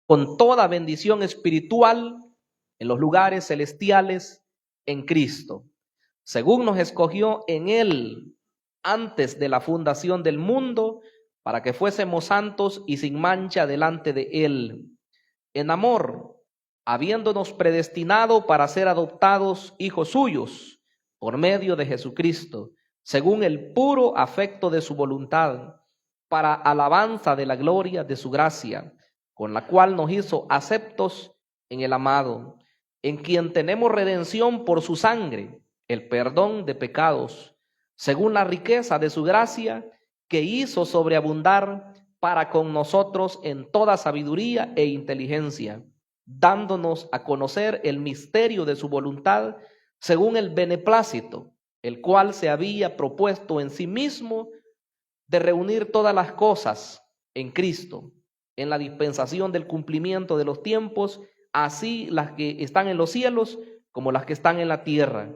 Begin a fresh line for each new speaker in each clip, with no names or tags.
con toda bendición espiritual en los lugares celestiales en Cristo, según nos escogió en Él antes de la fundación del mundo, para que fuésemos santos y sin mancha delante de Él, en amor, habiéndonos predestinado para ser adoptados hijos suyos por medio de Jesucristo, según el puro afecto de su voluntad, para alabanza de la gloria de su gracia, con la cual nos hizo aceptos en el amado, en quien tenemos redención por su sangre, el perdón de pecados, según la riqueza de su gracia, que hizo sobreabundar para con nosotros en toda sabiduría e inteligencia, dándonos a conocer el misterio de su voluntad, según el beneplácito, el cual se había propuesto en sí mismo de reunir todas las cosas en Cristo, en la dispensación del cumplimiento de los tiempos, así las que están en los cielos como las que están en la tierra.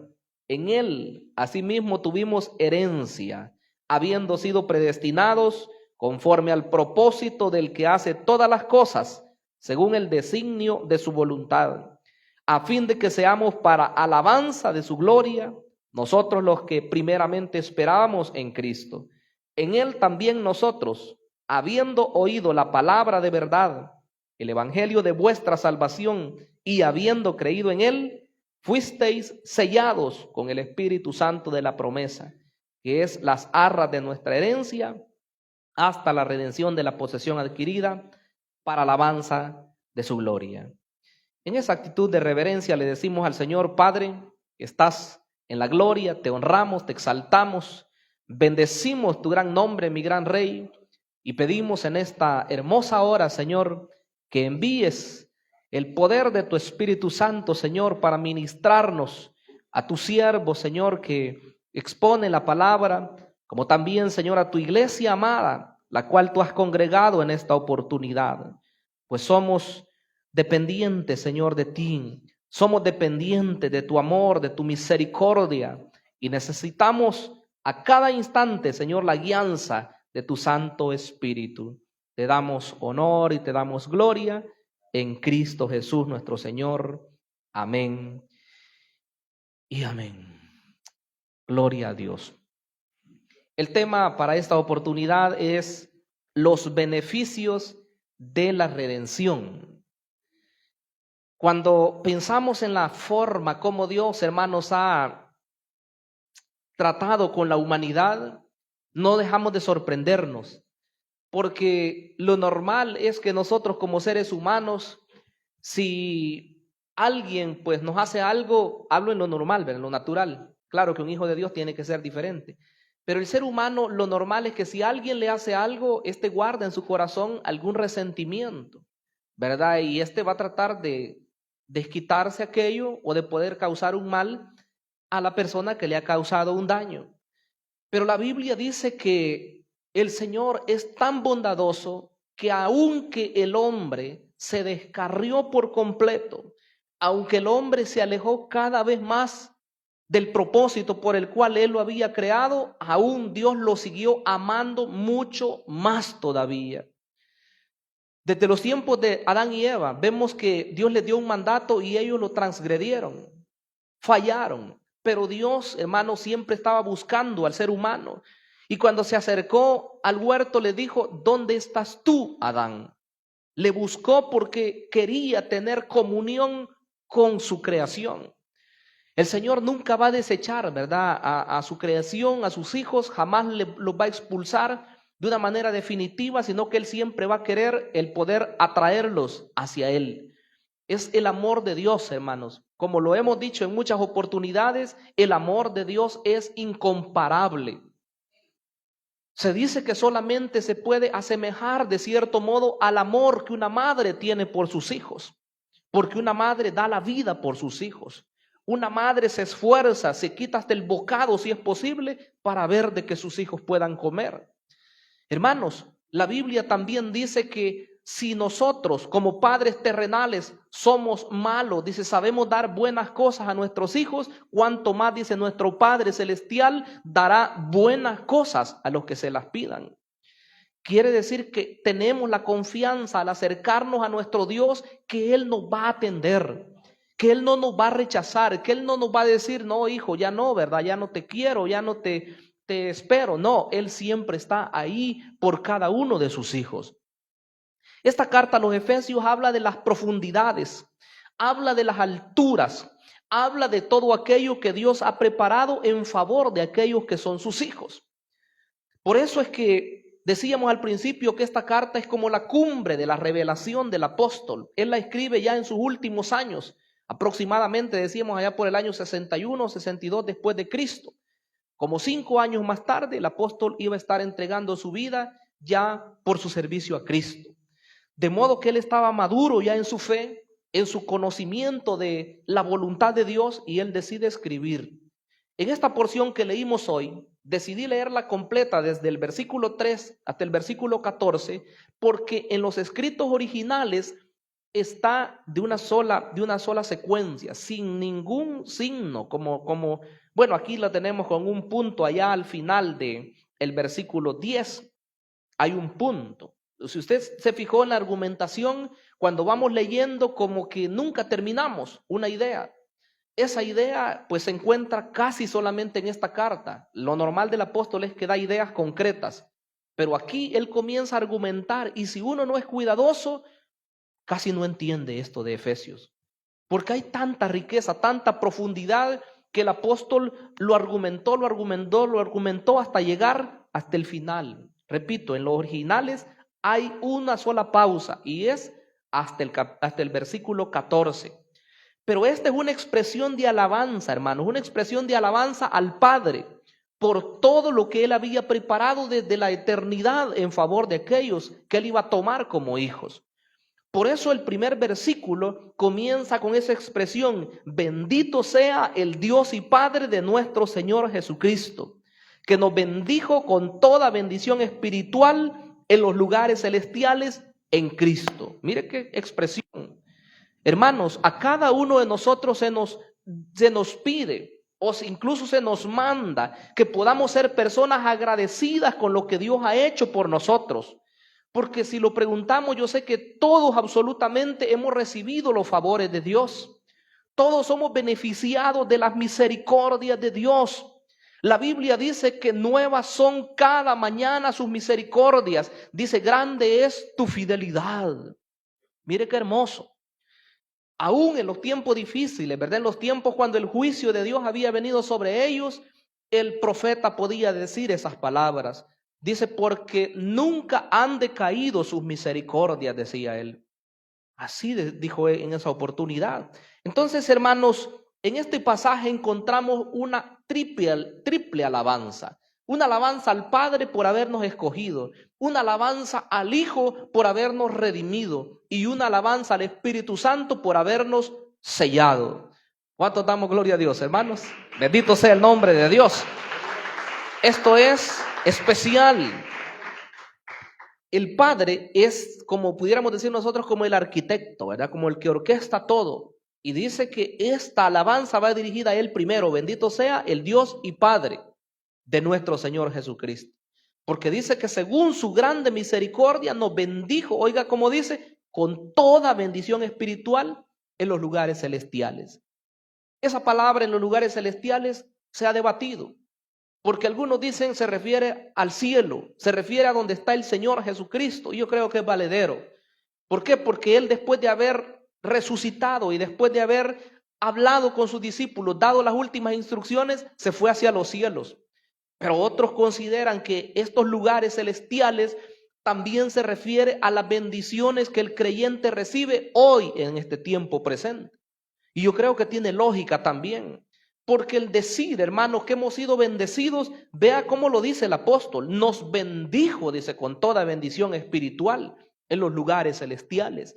En Él, asimismo, tuvimos herencia, habiendo sido predestinados conforme al propósito del que hace todas las cosas, según el designio de su voluntad, a fin de que seamos para alabanza de su gloria, nosotros los que primeramente esperábamos en Cristo. En Él también nosotros, habiendo oído la palabra de verdad, el evangelio de vuestra salvación, y habiendo creído en Él, fuisteis sellados con el Espíritu Santo de la promesa, que es las arras de nuestra herencia, hasta la redención de la posesión adquirida, para alabanza de su gloria. En esa actitud de reverencia le decimos al Señor: Padre, que estás en la gloria, te honramos, te exaltamos, bendecimos tu gran nombre, mi gran Rey, y pedimos en esta hermosa hora, Señor, que envíes el poder de tu Espíritu Santo, Señor, para ministrarnos a tu siervo, Señor, que expone la palabra, como también, Señor, a tu iglesia amada, la cual tú has congregado en esta oportunidad. Pues somos dependientes, Señor, de ti. Somos dependientes de tu amor, de tu misericordia, y necesitamos a cada instante, Señor, la guianza de tu Santo Espíritu. Te damos honor y te damos gloria en Cristo Jesús nuestro Señor. Amén y amén. Gloria a Dios. El tema para esta oportunidad es los beneficios de la redención. Cuando pensamos en la forma como Dios, hermanos, ha tratado con la humanidad, no dejamos de sorprendernos, porque lo normal es que nosotros como seres humanos, si alguien pues nos hace algo, hablo en lo normal, en lo natural. Claro que un hijo de Dios tiene que ser diferente, pero el ser humano, lo normal es que si alguien le hace algo, este guarda en su corazón algún resentimiento, ¿verdad? Y este va a tratar de desquitarse aquello o de poder causar un mal a la persona que le ha causado un daño. Pero la Biblia dice que el Señor es tan bondadoso que aunque el hombre se descarrió por completo, aunque el hombre se alejó cada vez más del propósito por el cual Él lo había creado, aún Dios lo siguió amando mucho más todavía. Desde los tiempos de Adán y Eva, vemos que Dios les dio un mandato y ellos lo transgredieron, fallaron. Pero Dios, hermano, siempre estaba buscando al ser humano. Y cuando se acercó al huerto le dijo: ¿dónde estás tú, Adán? Le buscó porque quería tener comunión con su creación. El Señor nunca va a desechar, ¿verdad?, a su creación, a sus hijos, jamás los va a expulsar de una manera definitiva, sino que Él siempre va a querer el poder atraerlos hacia Él. Es el amor de Dios, hermanos. Como lo hemos dicho en muchas oportunidades, el amor de Dios es incomparable. Se dice que solamente se puede asemejar de cierto modo al amor que una madre tiene por sus hijos, porque una madre da la vida por sus hijos. Una madre se esfuerza, se quita hasta el bocado si es posible para ver de que sus hijos puedan comer. Hermanos, la Biblia también dice que si nosotros como padres terrenales somos malos, dice, sabemos dar buenas cosas a nuestros hijos, cuanto más, dice, nuestro Padre Celestial dará buenas cosas a los que se las pidan. Quiere decir que tenemos la confianza al acercarnos a nuestro Dios que Él nos va a atender, que Él no nos va a rechazar, que Él no nos va a decir, no hijo, ya no, ¿verdad? Ya no te quiero, ya no te espero. No, Él siempre está ahí por cada uno de sus hijos. Esta carta a los Efesios habla de las profundidades, habla de las alturas, habla de todo aquello que Dios ha preparado en favor de aquellos que son sus hijos. Por eso es que decíamos al principio que esta carta es como la cumbre de la revelación del apóstol. Él la escribe ya en sus últimos años, aproximadamente decíamos allá por el año 61, 62 después de Cristo. Como 5 años más tarde, el apóstol iba a estar entregando su vida ya por su servicio a Cristo. De modo que él estaba maduro ya en su fe, en su conocimiento de la voluntad de Dios, y él decide escribir. En esta porción que leímos hoy, decidí leerla completa desde el versículo 3 hasta el versículo 14, porque en los escritos originales está de una sola secuencia, sin ningún signo, bueno, aquí la tenemos con un punto allá al final de el versículo 10, hay un punto. Si usted se fijó en la argumentación, cuando vamos leyendo como que nunca terminamos una idea. Esa idea pues se encuentra casi solamente en esta carta. Lo normal del apóstol es que da ideas concretas, pero aquí él comienza a argumentar, y si uno no es cuidadoso, casi no entiende esto de Efesios, porque hay tanta riqueza, tanta profundidad, que el apóstol lo argumentó hasta llegar hasta el final. Repito, en los originales hay una sola pausa, y es hasta el versículo 14. Pero esta es una expresión de alabanza, hermanos, una expresión de alabanza al Padre por todo lo que Él había preparado desde la eternidad en favor de aquellos que Él iba a tomar como hijos. Por eso el primer versículo comienza con esa expresión: bendito sea el Dios y Padre de nuestro Señor Jesucristo, que nos bendijo con toda bendición espiritual en los lugares celestiales en Cristo. Mire qué expresión. Hermanos, a cada uno de nosotros se nos pide, o incluso se nos manda, que podamos ser personas agradecidas con lo que Dios ha hecho por nosotros. Porque si lo preguntamos, yo sé que todos absolutamente hemos recibido los favores de Dios. Todos somos beneficiados de las misericordias de Dios. La Biblia dice que nuevas son cada mañana sus misericordias. Dice, grande es tu fidelidad. Mire qué hermoso. Aún en los tiempos difíciles, ¿verdad? En los tiempos cuando el juicio de Dios había venido sobre ellos, el profeta podía decir esas palabras. Dice, porque nunca han decaído sus misericordias, decía él. Así dijo en esa oportunidad. Entonces, hermanos, en este pasaje encontramos una triple alabanza. Una alabanza al Padre por habernos escogido, una alabanza al Hijo por habernos redimido, y una alabanza al Espíritu Santo por habernos sellado. ¿Cuánto damos gloria a Dios, hermanos? Bendito sea el nombre de Dios. Esto es especial. El Padre es, como pudiéramos decir nosotros, como el arquitecto, ¿verdad? Como el que orquesta todo. Y dice que esta alabanza va dirigida a Él primero. Bendito sea el Dios y Padre de nuestro Señor Jesucristo. Porque dice que según su grande misericordia nos bendijo, oiga como dice, con toda bendición espiritual en los lugares celestiales. Esa palabra en los lugares celestiales se ha debatido, porque algunos dicen se refiere al cielo, se refiere a donde está el Señor Jesucristo, y yo creo que es valedero. ¿Por qué? Porque Él, después de haber resucitado y después de haber hablado con sus discípulos, dado las últimas instrucciones, se fue hacia los cielos. Pero otros consideran que estos lugares celestiales también se refiere a las bendiciones que el creyente recibe hoy en este tiempo presente. Y yo creo que tiene lógica también, porque el decir, hermanos, que hemos sido bendecidos, vea cómo lo dice el apóstol, nos bendijo, dice, con toda bendición espiritual en los lugares celestiales.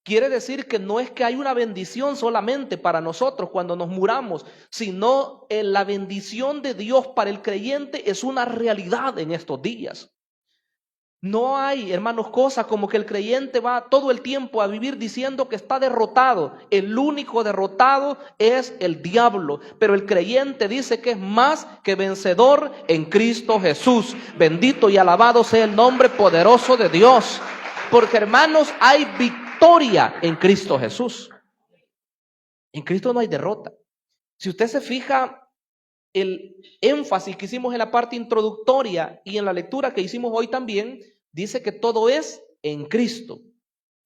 Quiere decir que no es que hay una bendición solamente para nosotros cuando nos muramos, sino la bendición de Dios para el creyente es una realidad en estos días. No hay, hermanos, cosas como que el creyente va todo el tiempo a vivir diciendo que está derrotado. El único derrotado es el diablo. Pero el creyente dice que es más que vencedor en Cristo Jesús. Bendito y alabado sea el nombre poderoso de Dios. Porque, hermanos, hay victoria en Cristo Jesús. En Cristo no hay derrota. Si usted se fija, el énfasis que hicimos en la parte introductoria y en la lectura que hicimos hoy también, dice que todo es en Cristo.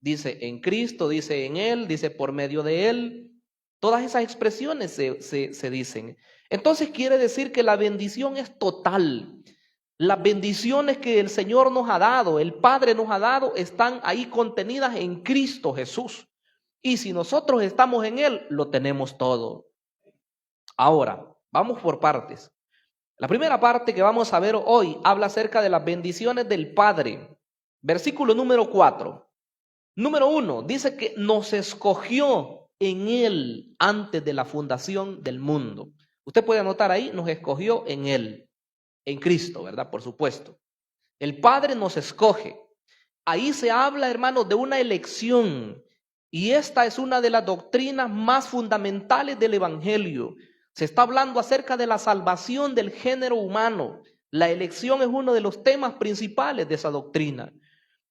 Dice en Cristo, dice en Él, dice por medio de Él. Todas esas expresiones se dicen. Entonces quiere decir que la bendición es total. Las bendiciones que el Señor nos ha dado, el Padre nos ha dado, están ahí contenidas en Cristo Jesús. Y si nosotros estamos en Él, lo tenemos todo. Ahora, vamos por partes. La primera parte que vamos a ver hoy habla acerca de las bendiciones del Padre. Versículo número 4. Número 1, dice que nos escogió en Él antes de la fundación del mundo. Usted puede anotar ahí, nos escogió en Él, en Cristo, ¿verdad? Por supuesto. El Padre nos escoge. Ahí se habla, hermanos, de una elección. Y esta es una de las doctrinas más fundamentales del Evangelio. Se está hablando acerca de la salvación del género humano. La elección es uno de los temas principales de esa doctrina.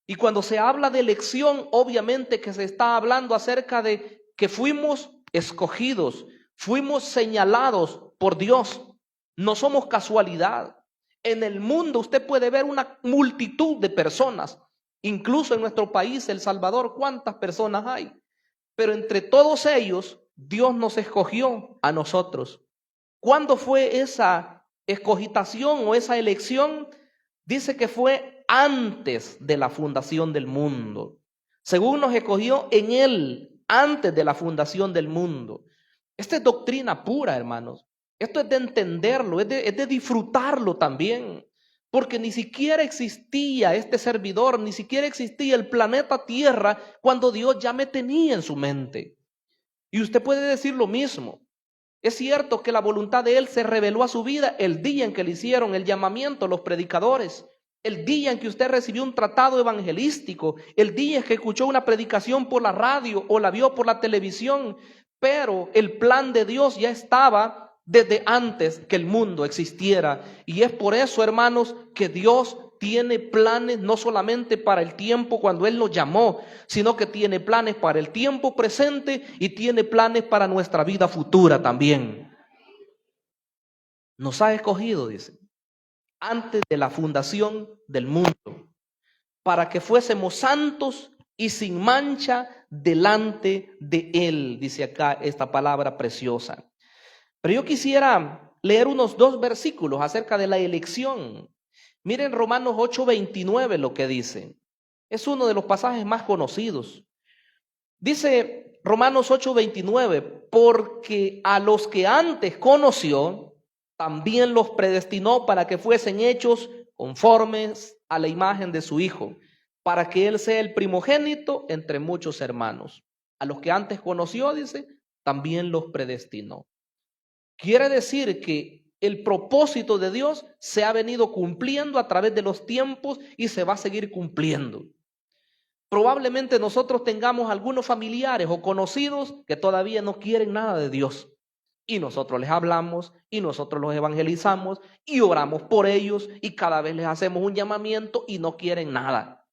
Y cuando se habla de elección, obviamente que se está hablando acerca de que fuimos escogidos, fuimos señalados por Dios. No somos casualidad. En el mundo usted puede ver una multitud de personas. Incluso en nuestro país, El Salvador, ¿cuántas personas hay? Pero entre todos ellos, Dios nos escogió a nosotros. ¿Cuándo fue esa escogitación o esa elección? Dice que fue antes de la fundación del mundo. Según nos escogió en Él, antes de la fundación del mundo. Esta es doctrina pura, hermanos. Esto es de entenderlo, es de disfrutarlo también. Porque ni siquiera existía este servidor, ni siquiera existía el planeta Tierra cuando Dios ya me tenía en su mente. Y usted puede decir lo mismo. Es cierto que la voluntad de Él se reveló a su vida el día en que le hicieron el llamamiento los predicadores, el día en que usted recibió un tratado evangelístico, el día en que escuchó una predicación por la radio o la vio por la televisión, pero el plan de Dios ya estaba desde antes que el mundo existiera. Y es por eso, hermanos, que Dios tiene planes no solamente para el tiempo cuando Él nos llamó, sino que tiene planes para el tiempo presente y tiene planes para nuestra vida futura también. Nos ha escogido, dice, antes de la fundación del mundo, para que fuésemos santos y sin mancha delante de Él, dice acá esta palabra preciosa. Pero yo quisiera leer unos 2 versículos acerca de la elección. Miren Romanos 8:29 lo que dice. Es uno de los pasajes más conocidos. Dice Romanos 8:29, porque a los que antes conoció, también los predestinó para que fuesen hechos conformes a la imagen de su Hijo, para que Él sea el primogénito entre muchos hermanos. A los que antes conoció, dice, también los predestinó. Quiere decir que el propósito de Dios se ha venido cumpliendo a través de los tiempos y se va a seguir cumpliendo. Probablemente nosotros tengamos algunos familiares o conocidos que todavía no quieren nada de Dios. Y nosotros les hablamos y nosotros los evangelizamos y oramos por ellos y cada vez les hacemos un llamamiento y no quieren nada.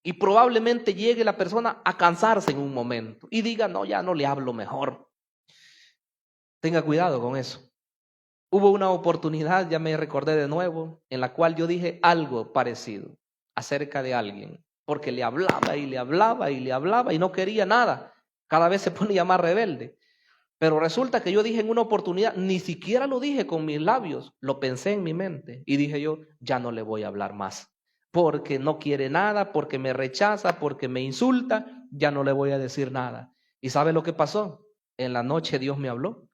Y probablemente llegue la persona a cansarse en un momento y diga, no, ya no le hablo mejor. Tenga cuidado con eso. Hubo una oportunidad, ya me recordé de nuevo, en la cual yo dije algo parecido acerca de alguien, porque le hablaba y le hablaba y le hablaba y no quería nada. Cada vez se ponía más rebelde. Pero resulta que yo dije en una oportunidad, ni siquiera lo dije con mis labios, lo pensé en mi mente y dije yo, ya no le voy a hablar más, porque no quiere nada, porque me rechaza, porque me insulta, ya no le voy a decir nada. ¿Y sabe lo que pasó? En la noche Dios me habló.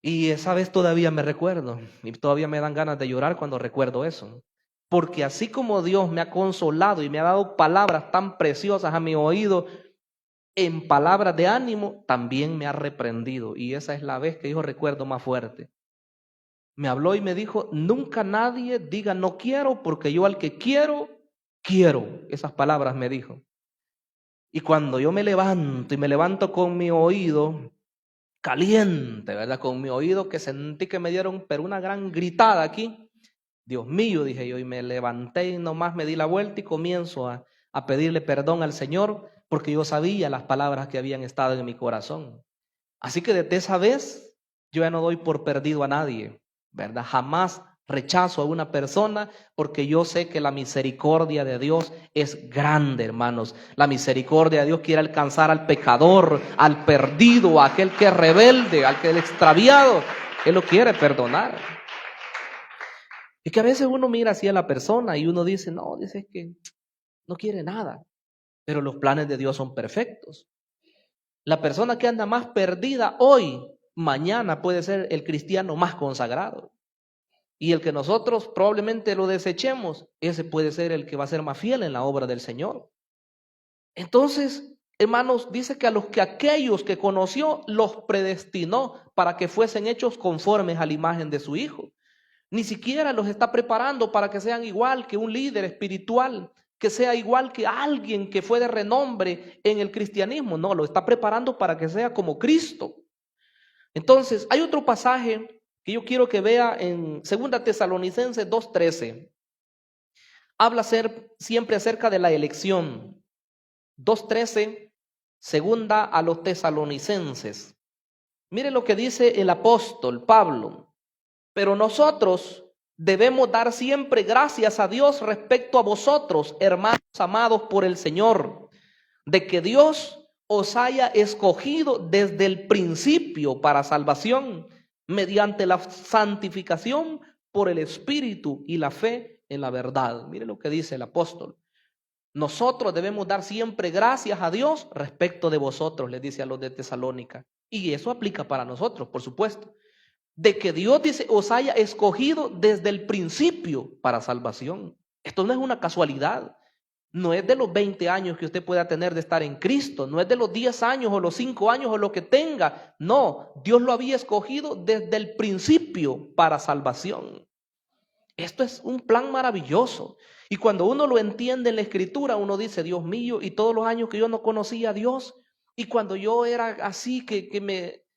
Y esa vez todavía me recuerdo y todavía me dan ganas de llorar cuando recuerdo eso. Porque así como Dios me ha consolado y me ha dado palabras tan preciosas a mi oído, en palabras de ánimo, también me ha reprendido. Y esa es la vez que yo recuerdo más fuerte. Me habló y me dijo, nunca nadie diga no quiero, porque yo al que quiero, quiero. Esas palabras me dijo. Y cuando yo me levanto y me levanto con mi oído caliente, ¿verdad? Con mi oído que sentí que me dieron, pero una gran gritada aquí. Dios mío, dije yo, y me levanté y nomás me di la vuelta y comienzo a pedirle perdón al Señor, porque yo sabía las palabras que habían estado en mi corazón. Así que desde esa vez yo ya no doy por perdido a nadie, ¿verdad? Jamás rechazo a una persona, porque yo sé que la misericordia de Dios es grande, hermanos. La misericordia de Dios quiere alcanzar al pecador, al perdido, a aquel que es rebelde, al que es extraviado. Él lo quiere perdonar. Es que a veces uno mira así a la persona y uno dice, no, dice que no quiere nada, pero los planes de Dios son perfectos. La persona que anda más perdida hoy, mañana puede ser el cristiano más consagrado. Y el que nosotros probablemente lo desechemos, ese puede ser el que va a ser más fiel en la obra del Señor. Entonces, hermanos, dice que aquellos que conoció los predestinó para que fuesen hechos conformes a la imagen de su Hijo. Ni siquiera los está preparando para que sean igual que un líder espiritual, que sea igual que alguien que fue de renombre en el cristianismo. No, lo está preparando para que sea como Cristo. Entonces, hay otro pasaje que yo quiero que vea en 2 Tesalonicenses 2:13. Habla siempre acerca de la elección. 2:13, segunda a los tesalonicenses. Mire lo que dice el apóstol Pablo. Pero nosotros debemos dar siempre gracias a Dios respecto a vosotros, hermanos amados por el Señor, de que Dios os haya escogido desde el principio para salvación, mediante la santificación por el Espíritu y la fe en la verdad. Mire lo que dice el apóstol. Nosotros debemos dar siempre gracias a Dios respecto de vosotros, les dice a los de Tesalónica. Y eso aplica para nosotros, por supuesto. De que Dios dice, os haya escogido desde el principio para salvación. Esto no es una casualidad. No es de los 20 años que usted pueda tener de estar en Cristo. No es de los 10 años o los 5 años o lo que tenga. No, Dios lo había escogido desde el principio para salvación. Esto es un plan maravilloso. Y cuando uno lo entiende en la Escritura, uno dice, Dios mío, y todos los años que yo no conocía a Dios, y cuando yo era así, que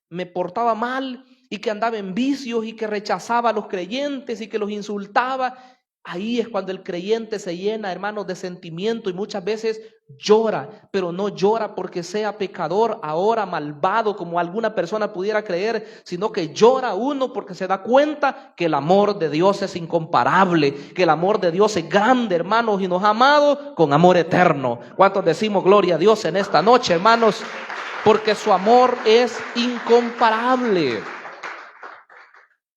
me portaba mal, y que andaba en vicios, y que rechazaba a los creyentes, y que los insultaba, ahí es cuando el creyente se llena, hermanos, de sentimiento, y muchas veces llora, pero no llora porque sea pecador, ahora malvado, como alguna persona pudiera creer, sino que llora uno porque se da cuenta que el amor de Dios es incomparable, que el amor de Dios es grande, hermanos, y nos ha amado con amor eterno. ¿Cuántos decimos gloria a Dios en esta noche, hermanos? Porque su amor es incomparable.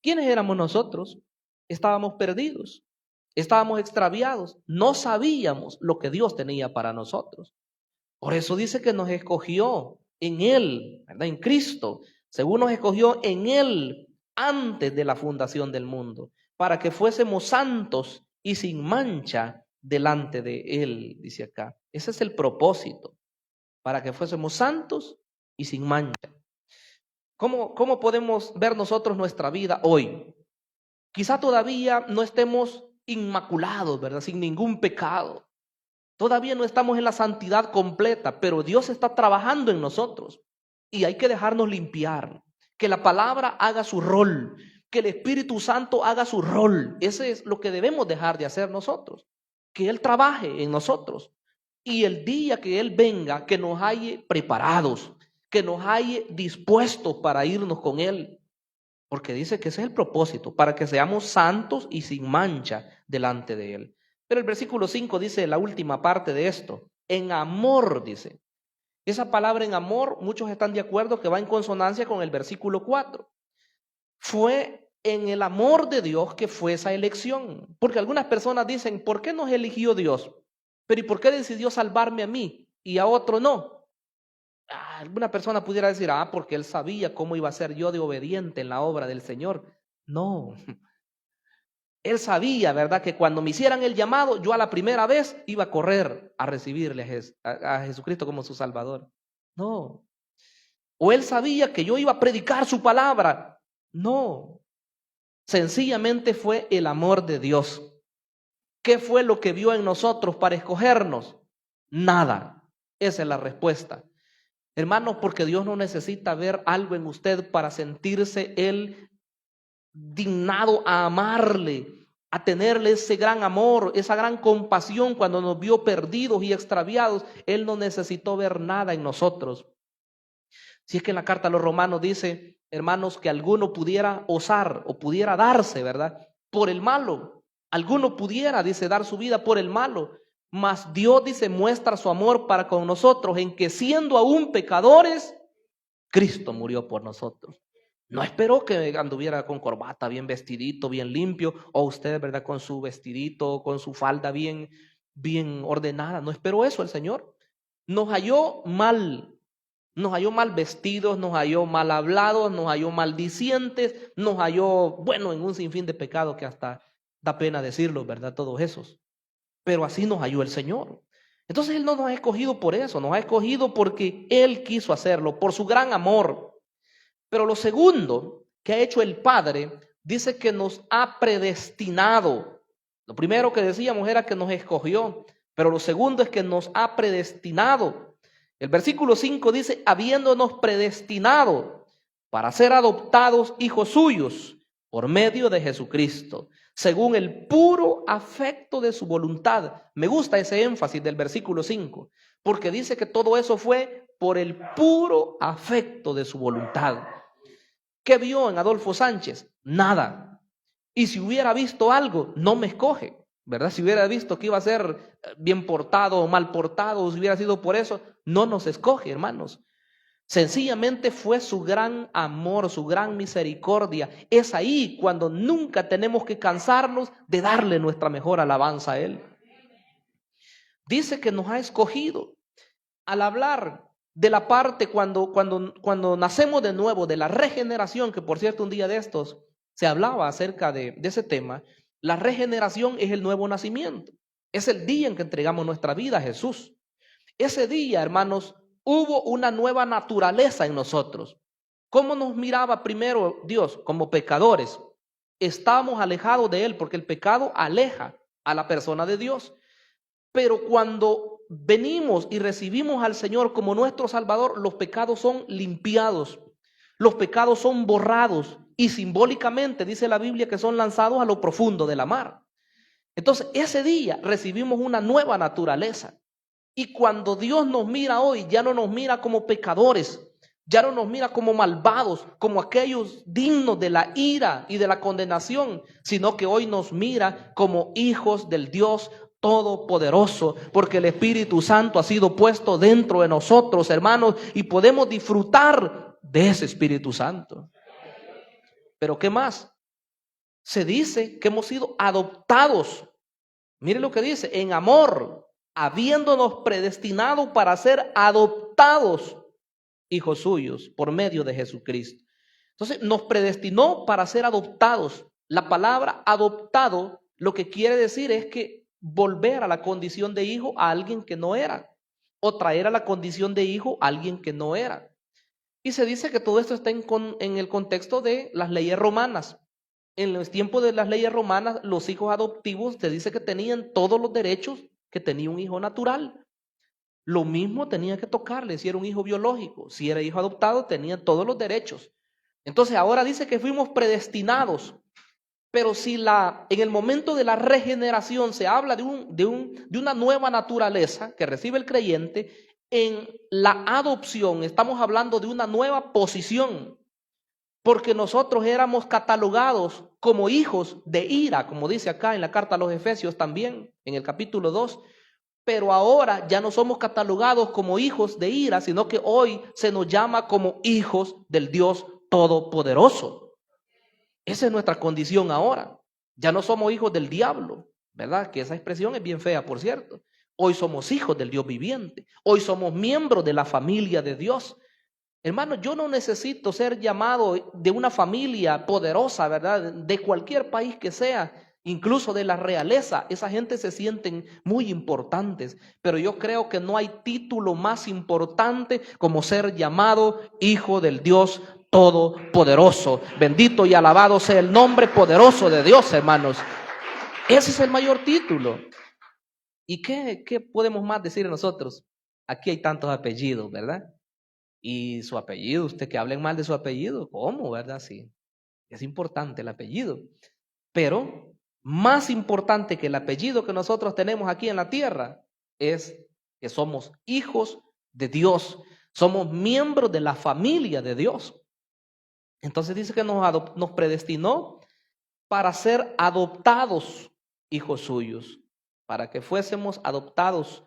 ¿Quiénes éramos nosotros? Estábamos perdidos. Estábamos extraviados, no sabíamos lo que Dios tenía para nosotros. Por eso dice que nos escogió en Él, ¿verdad? En Cristo, según nos escogió en Él antes de la fundación del mundo, para que fuésemos santos y sin mancha delante de Él, dice acá. Ese es el propósito, para que fuésemos santos y sin mancha. ¿Cómo podemos ver nosotros nuestra vida hoy? Quizá todavía no estemos inmaculados, ¿verdad? Sin ningún pecado. Todavía no estamos en la santidad completa, pero Dios está trabajando en nosotros y hay que dejarnos limpiar. Que la palabra haga su rol, que el Espíritu Santo haga su rol. Ese es lo que debemos dejar de hacer nosotros. Que Él trabaje en nosotros y el día que Él venga, que nos halle preparados, que nos halle dispuestos para irnos con Él. Porque dice que ese es el propósito, para que seamos santos y sin mancha delante de Él. Pero el versículo 5 dice la última parte de esto, en amor, dice. Esa palabra en amor, muchos están de acuerdo que va en consonancia con el versículo 4. Fue en el amor de Dios que fue esa elección. Porque algunas personas dicen, ¿por qué nos eligió Dios? Pero ¿y por qué decidió salvarme a mí y a otro no? Alguna persona pudiera decir, porque Él sabía cómo iba a ser yo de obediente en la obra del Señor. No. Él sabía, ¿verdad?, que cuando me hicieran el llamado, yo a la primera vez iba a correr a recibirle a Jesucristo como su Salvador. No. O Él sabía que yo iba a predicar su palabra. No. Sencillamente fue el amor de Dios. ¿Qué fue lo que vio en nosotros para escogernos? Nada. Esa es la respuesta. Hermanos, porque Dios no necesita ver algo en usted para sentirse Él dignado a amarle, a tenerle ese gran amor, esa gran compasión cuando nos vio perdidos y extraviados. Él no necesitó ver nada en nosotros. Si es que en la carta a los Romanos dice, hermanos, que alguno pudiera osar o pudiera darse, ¿verdad? Por el malo. Alguno pudiera, dice, dar su vida por el malo. Mas Dios, dice, muestra su amor para con nosotros en que siendo aún pecadores, Cristo murió por nosotros. No esperó que anduviera con corbata, bien vestidito, bien limpio, o usted, ¿verdad?, con su vestidito, con su falda bien ordenada. No esperó eso el Señor. Nos halló mal vestidos, nos halló mal hablados, nos halló maldicientes, nos halló, bueno, en un sinfín de pecados que hasta da pena decirlo, ¿verdad?, todos esos. Pero así nos halló el Señor. Entonces Él no nos ha escogido por eso, nos ha escogido porque Él quiso hacerlo, por su gran amor. Pero lo segundo que ha hecho el Padre, dice que nos ha predestinado. Lo primero que decíamos era que nos escogió, pero lo segundo es que nos ha predestinado. El versículo 5 dice, habiéndonos predestinado para ser adoptados hijos suyos por medio de Jesucristo, según el puro afecto de su voluntad. Me gusta ese énfasis del versículo 5, porque dice que todo eso fue por el puro afecto de su voluntad. ¿Qué vio en Adolfo Sánchez? Nada. Y si hubiera visto algo, no me escoge, ¿verdad? Si hubiera visto que iba a ser bien portado o mal portado, o si hubiera sido por eso, no nos escoge, hermanos. Sencillamente fue su gran amor, su gran misericordia. Es ahí cuando nunca tenemos que cansarnos de darle nuestra mejor alabanza a Él. Dice que nos ha escogido. Al hablar de la parte cuando nacemos de nuevo, de la regeneración, que por cierto un día de estos se hablaba acerca de ese tema, la regeneración es el nuevo nacimiento. Es el día en que entregamos nuestra vida a Jesús. Ese día, hermanos, hubo una nueva naturaleza en nosotros. ¿Cómo nos miraba primero Dios? Como pecadores. Estábamos alejados de Él porque el pecado aleja a la persona de Dios. Pero cuando venimos y recibimos al Señor como nuestro Salvador, los pecados son limpiados, los pecados son borrados y simbólicamente dice la Biblia que son lanzados a lo profundo de la mar. Entonces ese día recibimos una nueva naturaleza. Y cuando Dios nos mira hoy, ya no nos mira como pecadores, ya no nos mira como malvados, como aquellos dignos de la ira y de la condenación, sino que hoy nos mira como hijos del Dios Todopoderoso, porque el Espíritu Santo ha sido puesto dentro de nosotros, hermanos, y podemos disfrutar de ese Espíritu Santo. Pero ¿qué más? Se dice que hemos sido adoptados. Mire lo que dice, en amor, habiéndonos predestinado para ser adoptados hijos suyos por medio de Jesucristo. Entonces nos predestinó para ser adoptados. La palabra adoptado lo que quiere decir es que volver a la condición de hijo a alguien que no era, o traer a la condición de hijo a alguien que no era. Y se dice que todo esto está en el contexto de las leyes romanas. En los tiempos de las leyes romanas, los hijos adoptivos se dice que tenían todos los derechos que tenía un hijo natural. Lo mismo tenía que tocarle si era un hijo biológico. Si era hijo adoptado, tenía todos los derechos. Entonces ahora dice que fuimos predestinados. Pero si en el momento de la regeneración se habla de una nueva naturaleza que recibe el creyente, en la adopción estamos hablando de una nueva posición. Porque nosotros éramos catalogados como hijos de ira, como dice acá en la carta a los Efesios también, en el capítulo 2. Pero ahora ya no somos catalogados como hijos de ira, sino que hoy se nos llama como hijos del Dios Todopoderoso. Esa es nuestra condición ahora. Ya no somos hijos del diablo, ¿verdad? Que esa expresión es bien fea, por cierto. Hoy somos hijos del Dios viviente. Hoy somos miembros de la familia de Dios. Hermano, yo no necesito ser llamado de una familia poderosa, ¿verdad? De cualquier país que sea, incluso de la realeza. Esa gente se sienten muy importantes, pero yo creo que no hay título más importante como ser llamado hijo del Dios Todopoderoso. Bendito y alabado sea el nombre poderoso de Dios, hermanos. Ese es el mayor título. ¿Y qué podemos más decir nosotros? Aquí hay tantos apellidos, ¿verdad? Y su apellido, usted que hablen mal de su apellido, ¿cómo, verdad? Sí, es importante el apellido. Pero más importante que el apellido que nosotros tenemos aquí en la tierra es que somos hijos de Dios, somos miembros de la familia de Dios. Entonces dice que nos predestinó para ser adoptados hijos suyos, para que fuésemos adoptados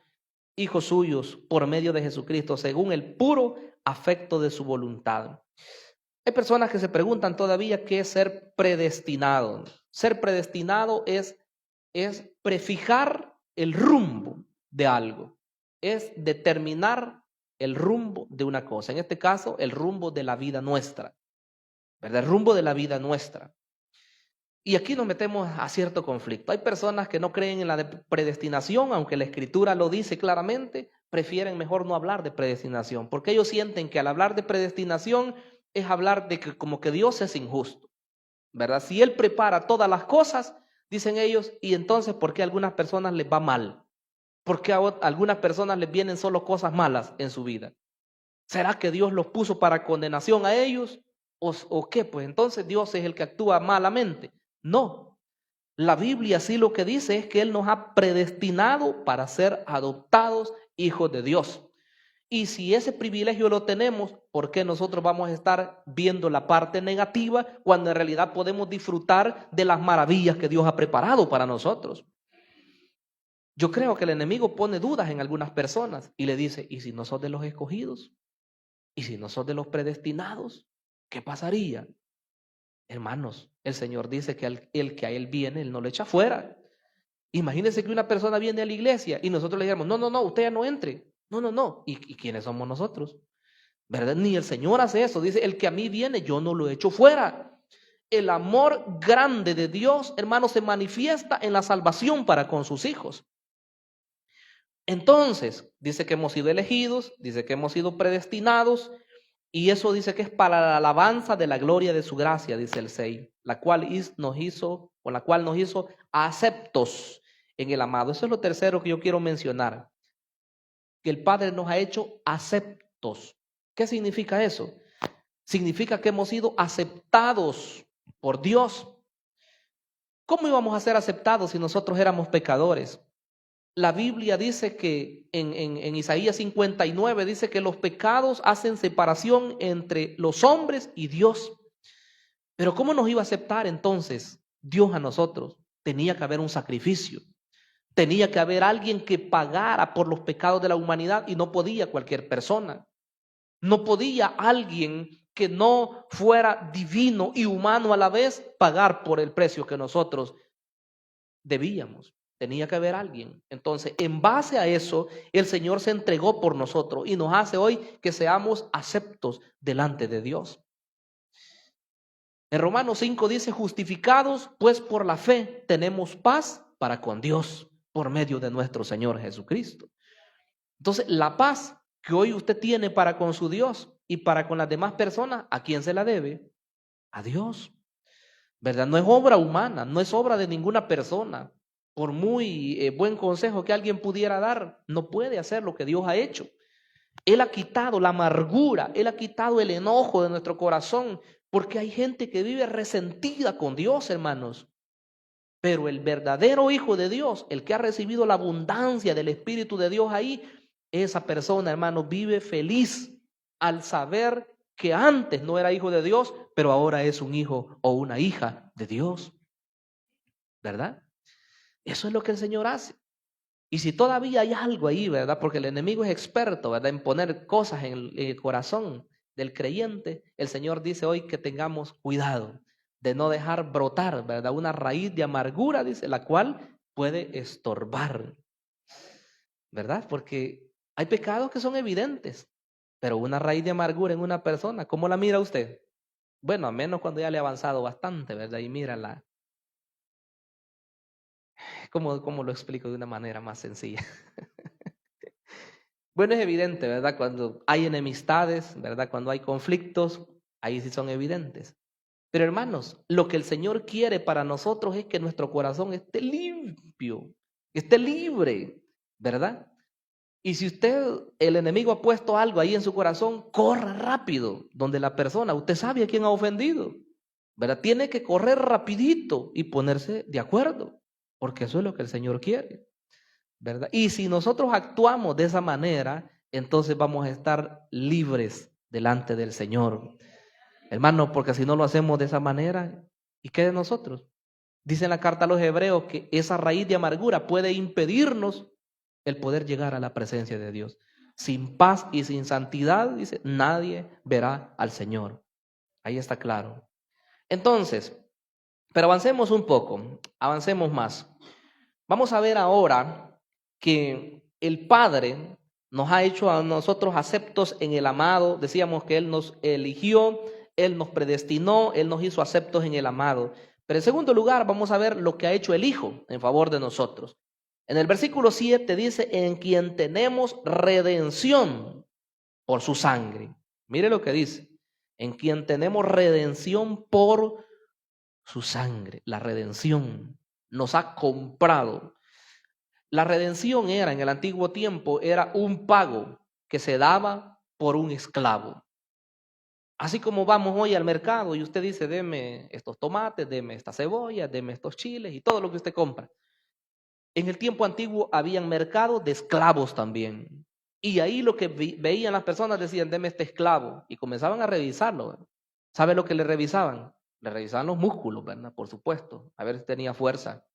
hijos suyos por medio de Jesucristo, según el puro afecto de su voluntad. Hay personas que se preguntan todavía qué es ser predestinado. Ser predestinado es prefijar el rumbo de algo, es determinar el rumbo de una cosa. En este caso, el rumbo de la vida nuestra, ¿verdad? El rumbo de la vida nuestra. Y aquí nos metemos a cierto conflicto. Hay personas que no creen en la predestinación, aunque la Escritura lo dice claramente, prefieren mejor no hablar de predestinación, porque ellos sienten que al hablar de predestinación es hablar de que como que Dios es injusto, ¿verdad? Si Él prepara todas las cosas, dicen ellos, y entonces ¿por qué a algunas personas les va mal? ¿Por qué a algunas personas les vienen solo cosas malas en su vida? ¿Será que Dios los puso para condenación a ellos? ¿O qué? Pues entonces Dios es el que actúa malamente. No, la Biblia sí lo que dice es que Él nos ha predestinado para ser adoptados hijos de Dios. Y si ese privilegio lo tenemos, ¿por qué nosotros vamos a estar viendo la parte negativa cuando en realidad podemos disfrutar de las maravillas que Dios ha preparado para nosotros? Yo creo que el enemigo pone dudas en algunas personas y le dice, ¿y si no sos de los escogidos? ¿Y si no sos de los predestinados? ¿Qué pasaría? Hermanos, el Señor dice que el que a Él viene, Él no lo echa fuera. Imagínense que una persona viene a la iglesia y nosotros le digamos, no, usted ya no entre. No. ¿Y quiénes somos nosotros? ¿Verdad? Ni el Señor hace eso. Dice, el que a mí viene, yo no lo echo fuera. El amor grande de Dios, hermanos, se manifiesta en la salvación para con sus hijos. Entonces, dice que hemos sido elegidos, dice que hemos sido predestinados, y eso dice que es para la alabanza de la gloria de su gracia, dice el 6, con la cual nos hizo aceptos en el amado. Eso es lo tercero que yo quiero mencionar, que el Padre nos ha hecho aceptos. ¿Qué significa eso? Significa que hemos sido aceptados por Dios. ¿Cómo íbamos a ser aceptados si nosotros éramos pecadores? La Biblia dice que en Isaías 59 dice que los pecados hacen separación entre los hombres y Dios. Pero ¿cómo nos iba a aceptar entonces Dios a nosotros? Tenía que haber un sacrificio. Tenía que haber alguien que pagara por los pecados de la humanidad y no podía cualquier persona. No podía alguien que no fuera divino y humano a la vez pagar por el precio que nosotros debíamos. Tenía que haber alguien. Entonces, en base a eso, el Señor se entregó por nosotros y nos hace hoy que seamos aceptos delante de Dios. En Romanos 5 dice, justificados pues por la fe tenemos paz para con Dios por medio de nuestro Señor Jesucristo. Entonces, la paz que hoy usted tiene para con su Dios y para con las demás personas, ¿a quién se la debe? A Dios. ¿Verdad? No es obra humana, no es obra de ninguna persona. Por muy buen consejo que alguien pudiera dar, no puede hacer lo que Dios ha hecho. Él ha quitado la amargura, Él ha quitado el enojo de nuestro corazón, porque hay gente que vive resentida con Dios, hermanos. Pero el verdadero Hijo de Dios, el que ha recibido la abundancia del Espíritu de Dios ahí, esa persona, hermano, vive feliz al saber que antes no era hijo de Dios, pero ahora es un hijo o una hija de Dios. ¿Verdad? Eso es lo que el Señor hace. Y si todavía hay algo ahí, ¿verdad? Porque el enemigo es experto, ¿verdad? En poner cosas en el corazón del creyente, el Señor dice hoy que tengamos cuidado de no dejar brotar, ¿verdad? Una raíz de amargura, dice, la cual puede estorbar, ¿verdad? Porque hay pecados que son evidentes, pero una raíz de amargura en una persona, ¿cómo la mira usted? Bueno, a menos cuando ya le ha avanzado bastante, ¿verdad? Y mírala. ¿Cómo lo explico de una manera más sencilla? Bueno, es evidente, ¿verdad? Cuando hay enemistades, ¿verdad? Cuando hay conflictos, ahí sí son evidentes. Pero hermanos, lo que el Señor quiere para nosotros es que nuestro corazón esté limpio, esté libre, ¿verdad? Y si el enemigo ha puesto algo ahí en su corazón, corra rápido, donde la persona, usted sabe a quién ha ofendido, ¿verdad? Tiene que correr rapidito y ponerse de acuerdo, porque eso es lo que el Señor quiere, ¿verdad? Y si nosotros actuamos de esa manera, entonces vamos a estar libres delante del Señor. Hermano, porque si no lo hacemos de esa manera, ¿y qué de nosotros? Dice en la carta a los Hebreos que esa raíz de amargura puede impedirnos el poder llegar a la presencia de Dios. Sin paz y sin santidad, dice, nadie verá al Señor. Ahí está claro. Entonces, pero avancemos un poco, avancemos más. Vamos a ver ahora que el Padre nos ha hecho a nosotros aceptos en el amado. Decíamos que Él nos eligió, Él nos predestinó, Él nos hizo aceptos en el amado. Pero en segundo lugar, vamos a ver lo que ha hecho el Hijo en favor de nosotros. En el versículo 7 dice, en quien tenemos redención por su sangre. Mire lo que dice, en quien tenemos redención por su sangre. La redención nos ha comprado. La redención era, en el antiguo tiempo, era un pago que se daba por un esclavo. Así como vamos hoy al mercado y usted dice, deme estos tomates, deme esta cebolla, deme estos chiles y todo lo que usted compra. En el tiempo antiguo habían mercados de esclavos también. Y ahí lo que veían las personas decían, deme este esclavo. Y comenzaban a revisarlo, ¿verdad? ¿Sabe lo que le revisaban? Le revisaban los músculos, ¿verdad? Por supuesto, a ver si tenía fuerza.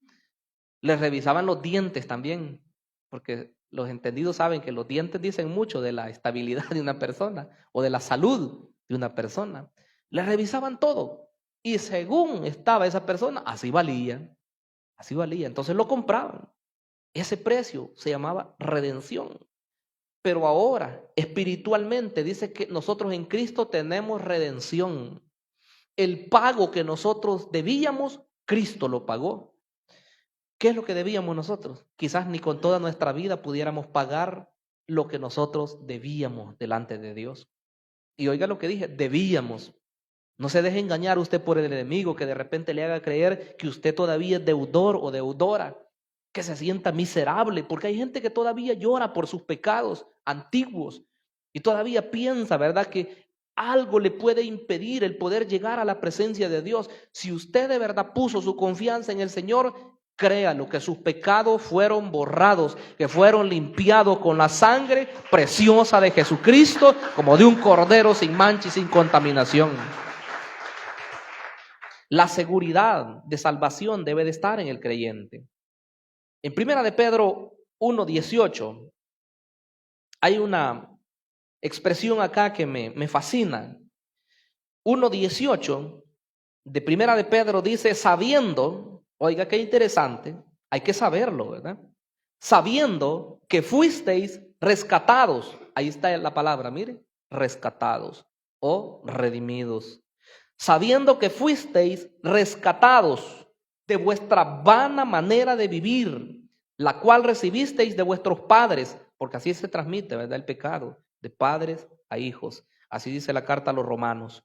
Les revisaban los dientes también, porque los entendidos saben que los dientes dicen mucho de la estabilidad de una persona o de la salud de una persona. Les revisaban todo y según estaba esa persona, así valía, así valía. Entonces lo compraban. Ese precio se llamaba redención. Pero ahora, espiritualmente, dice que nosotros en Cristo tenemos redención. El pago que nosotros debíamos, Cristo lo pagó. ¿Qué es lo que debíamos nosotros? Quizás ni con toda nuestra vida pudiéramos pagar lo que nosotros debíamos delante de Dios. Y oiga lo que dije, debíamos. No se deje engañar usted por el enemigo que de repente le haga creer que usted todavía es deudor o deudora, que se sienta miserable, porque hay gente que todavía llora por sus pecados antiguos y todavía piensa, ¿verdad?, que algo le puede impedir el poder llegar a la presencia de Dios. Si usted de verdad puso su confianza en el Señor, créalo que sus pecados fueron borrados, que fueron limpiados con la sangre preciosa de Jesucristo, como de un cordero sin mancha y sin contaminación. La seguridad de salvación debe de estar en el creyente. En Primera de Pedro 1:18 hay una expresión acá que me fascina. 1:18 de Primera de Pedro dice, sabiendo, oiga qué interesante, hay que saberlo, ¿verdad? Sabiendo que fuisteis rescatados, ahí está la palabra, mire, rescatados o redimidos. Sabiendo que fuisteis rescatados de vuestra vana manera de vivir, la cual recibisteis de vuestros padres, porque así se transmite, ¿verdad?, el pecado, de padres a hijos. Así dice la carta a los Romanos.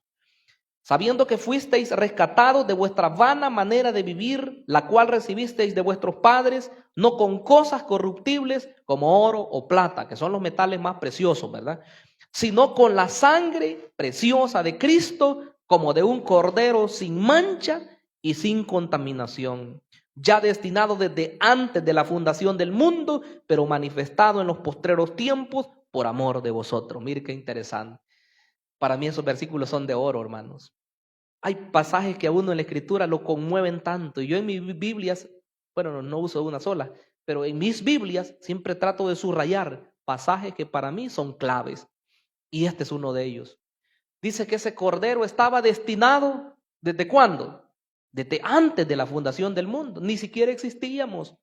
Sabiendo que fuisteis rescatados de vuestra vana manera de vivir, la cual recibisteis de vuestros padres, no con cosas corruptibles como oro o plata, que son los metales más preciosos, ¿verdad?, sino con la sangre preciosa de Cristo, como de un cordero sin mancha y sin contaminación, ya destinado desde antes de la fundación del mundo, pero manifestado en los postreros tiempos por amor de vosotros. Mire qué interesante. Para mí esos versículos son de oro, hermanos. Hay pasajes que a uno en la Escritura lo conmueven tanto. Y yo en mis Biblias, bueno, no uso una sola, pero en mis Biblias siempre trato de subrayar pasajes que para mí son claves. Y este es uno de ellos. Dice que ese cordero estaba destinado, ¿desde cuándo? Desde antes de la fundación del mundo. Ni siquiera existíamos,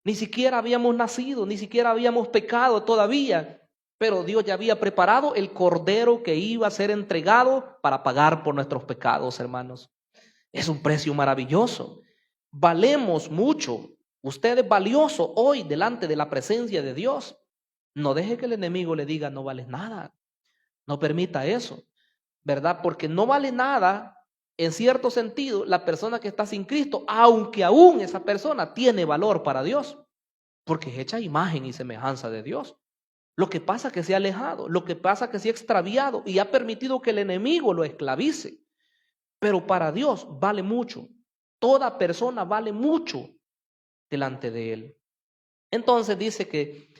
ni siquiera habíamos nacido, ni siquiera habíamos pecado todavía. Pero Dios ya había preparado el cordero que iba a ser entregado para pagar por nuestros pecados, hermanos. Es un precio maravilloso. Valemos mucho. Usted es valioso hoy delante de la presencia de Dios. No deje que el enemigo le diga no vales nada. No permita eso. ¿verdad? Porque no vale nada, en cierto sentido, la persona que está sin Cristo, aunque aún esa persona tiene valor para Dios, porque es hecha imagen y semejanza de Dios. Lo que pasa es que se ha alejado, lo que pasa es que se ha extraviado y ha permitido que el enemigo lo esclavice. Pero para Dios vale mucho. Toda persona vale mucho delante de Él. Entonces dice que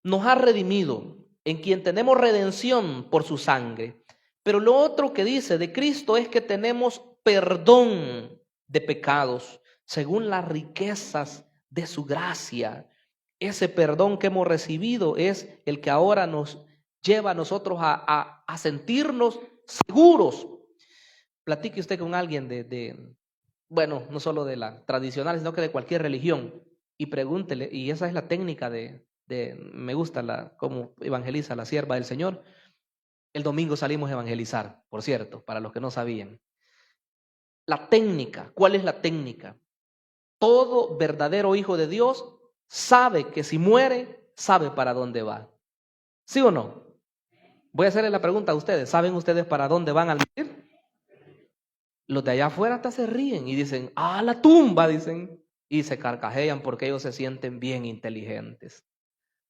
nos ha redimido, en quien tenemos redención por su sangre. Pero lo otro que dice de Cristo es que tenemos perdón de pecados según las riquezas de su gracia. Ese perdón que hemos recibido es el que ahora nos lleva a nosotros a sentirnos seguros. Platique usted con alguien bueno, no solo de la tradicional, sino que de cualquier religión, y pregúntele, y esa es la técnica me gusta cómo evangeliza la sierva del Señor. El domingo salimos a evangelizar, por cierto, para los que no sabían. La técnica, ¿cuál es la técnica? Todo verdadero hijo de Dios sabe que si muere, sabe para dónde va. ¿Sí o no? Voy a hacerle la pregunta a ustedes. ¿Saben ustedes para dónde van al morir? Los de allá afuera hasta se ríen y dicen, ¡ah, la tumba! Dicen, y se carcajean porque ellos se sienten bien inteligentes.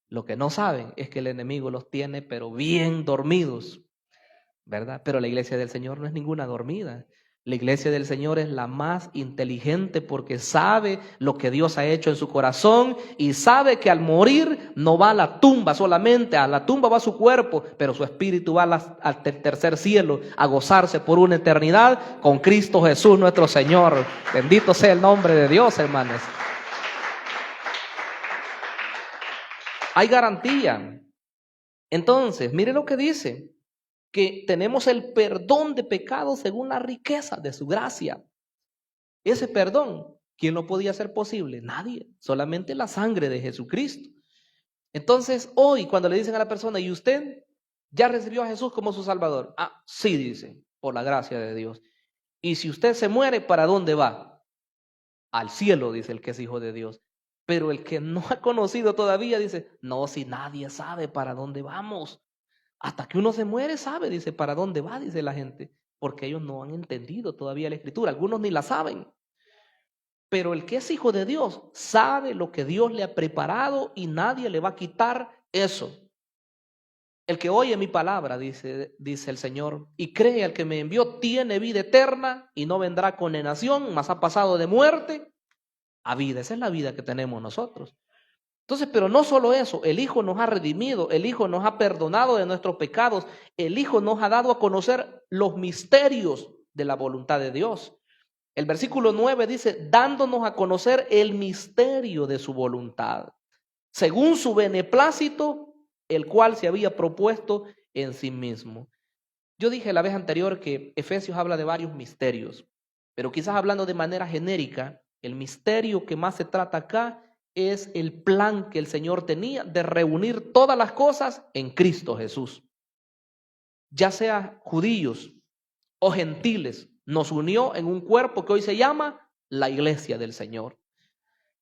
Lo que no saben es que el enemigo los tiene, pero bien dormidos, ¿verdad? Pero la iglesia del Señor no es ninguna dormida. La iglesia del Señor es la más inteligente porque sabe lo que Dios ha hecho en su corazón y sabe que al morir no va a la tumba solamente, a la tumba va su cuerpo, pero su espíritu va al tercer cielo a gozarse por una eternidad con Cristo Jesús nuestro Señor. Bendito sea el nombre de Dios, hermanos. Hay garantía. Entonces, mire lo que dice, que tenemos el perdón de pecados según la riqueza de su gracia. Ese perdón, ¿quién lo podía hacer posible? Nadie, solamente la sangre de Jesucristo. Entonces, hoy cuando le dicen a la persona, ¿y usted ya recibió a Jesús como su Salvador? Ah, sí, dice, por la gracia de Dios. Y si usted se muere, ¿para dónde va? Al cielo, dice el que es hijo de Dios. Pero el que no ha conocido todavía dice, no, si nadie sabe para dónde vamos. Hasta que uno se muere sabe, dice, para dónde va, dice la gente, porque ellos no han entendido todavía la Escritura, algunos ni la saben. Pero el que es hijo de Dios sabe lo que Dios le ha preparado y nadie le va a quitar eso. El que oye mi palabra, dice el Señor, y cree al que me envió, tiene vida eterna y no vendrá condenación, mas ha pasado de muerte a vida. Esa es la vida que tenemos nosotros. Entonces, pero no solo eso, el Hijo nos ha redimido, el Hijo nos ha perdonado de nuestros pecados, el Hijo nos ha dado a conocer los misterios de la voluntad de Dios. El versículo 9 dice, dándonos a conocer el misterio de su voluntad, según su beneplácito, el cual se había propuesto en sí mismo. Yo dije la vez anterior que Efesios habla de varios misterios, pero quizás hablando de manera genérica, el misterio que más se trata acá es el plan que el Señor tenía de reunir todas las cosas en Cristo Jesús. Ya sea judíos o gentiles, nos unió en un cuerpo que hoy se llama la iglesia del Señor.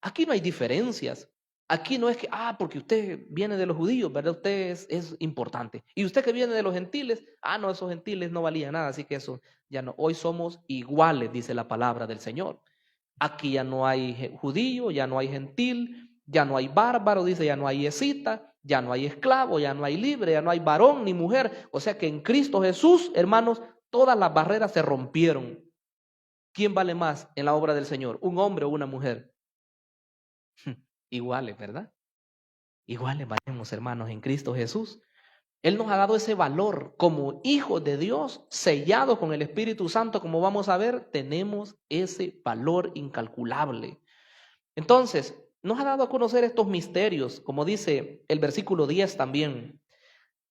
Aquí no hay diferencias. Aquí no es que, porque usted viene de los judíos, ¿verdad? Usted es importante. Y usted que viene de los gentiles, no, esos gentiles no valían nada, así que eso ya no. Hoy somos iguales, dice la palabra del Señor. Aquí ya no hay judío, ya no hay gentil, ya no hay bárbaro, dice, ya no hay escita, ya no hay esclavo, ya no hay libre, ya no hay varón ni mujer. O sea que en Cristo Jesús, hermanos, todas las barreras se rompieron. ¿Quién vale más en la obra del Señor? ¿Un hombre o una mujer? Iguales, ¿verdad? Iguales valemos, hermanos, en Cristo Jesús. Él nos ha dado ese valor como hijos de Dios, sellados con el Espíritu Santo, como vamos a ver, tenemos ese valor incalculable. Entonces, nos ha dado a conocer estos misterios, como dice el versículo 10 también.